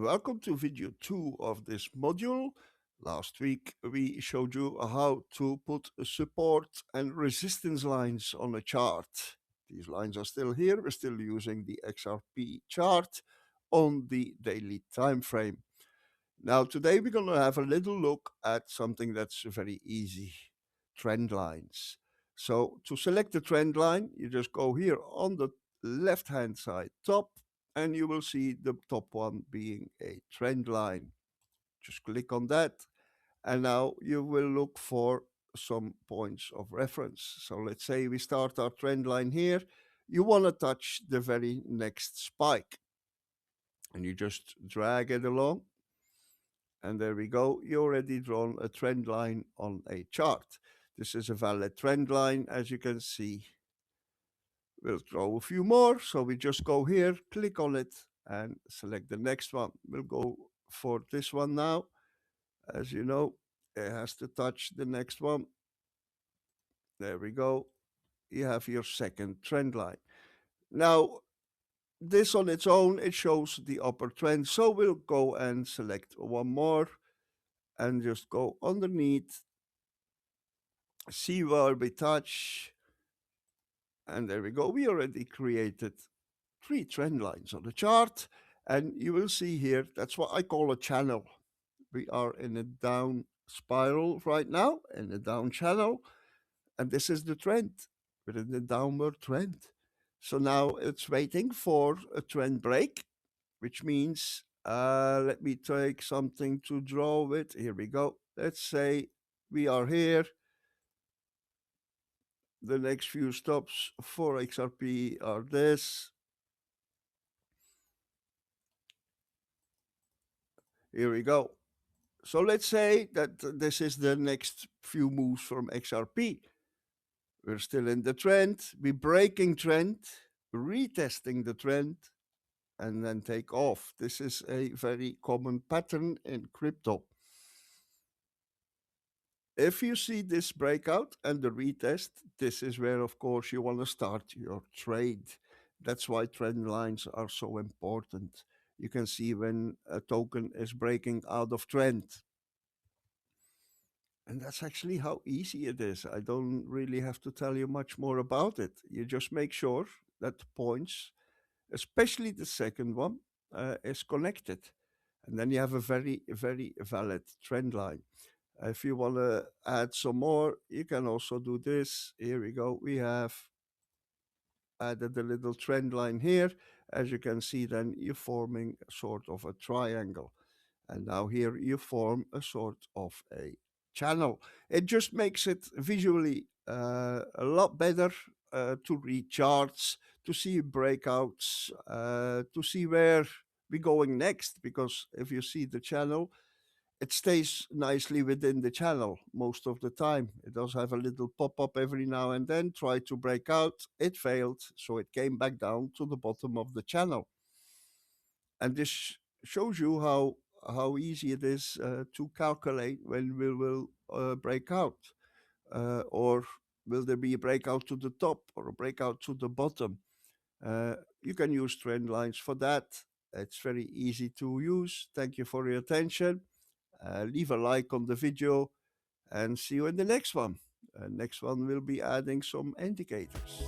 Welcome to video 2 of this module. Last week we showed you how to put support and resistance lines on a chart. These lines are still here. We're still using the XRP chart on the daily time frame. Now today we're going to have a little look at something that's very easy, trend lines. So to select the trend line, you just go here on the left hand side top, and you will see the top one being a trend line. Just click on that, and now you will look for some points of reference. So let's say we start our trend line here. You want to touch the very next spike, and you just drag it along, and there we go. You already drawn a trend line on a chart. This is a valid trend line, as you can see. We'll draw a few more, so we just go here, click on it, and select the next one. We'll go for this one now. As you know, it has to touch the next one. There we go. You have your second trend line. Now, this on its own, it shows the upper trend. So we'll go and select one more and just go underneath, see where we touch. And there we go. We already created 3 trend lines on the chart. And you will see here, that's what I call a channel. We are in a down spiral right now, in a down channel. And this is the trend. We're in the downward trend. So now it's waiting for a trend break, which means, let me take something to draw with. Here we go. Let's say we are here. The next few stops for XRP are this. Here we go. So let's say that this is the next few moves from XRP. We're still in the trend. We're breaking trend, retesting the trend, and then take off. This is a very common pattern in crypto. If you see this breakout and the retest, this is where, of course, you want to start your trade. That's why trend lines are so important. You can see when a token is breaking out of trend. And that's actually how easy it is. I don't really have to tell you much more about it. You just make sure that the points, especially the second one, is connected. And then you have a very, very valid trend line. If you want to add some more, you can also do this. Here we go. We have added a little trend line here. As you can see, then you're forming a sort of a triangle. And now here you form a sort of a channel. It just makes it visually a lot better to read charts, to see breakouts, to see where we're going next. Because if you see the channel, it stays nicely within the channel most of the time. It does have a little pop-up every now and then, try to break out, it failed, so it came back down to the bottom of the channel. And this shows you how easy it is to calculate when we will break out. Or will there be a breakout to the top or a breakout to the bottom? You can use trend lines for that. It's very easy to use. Thank you for your attention. Leave a like on the video and see you in the next one. Next one will be adding some indicators.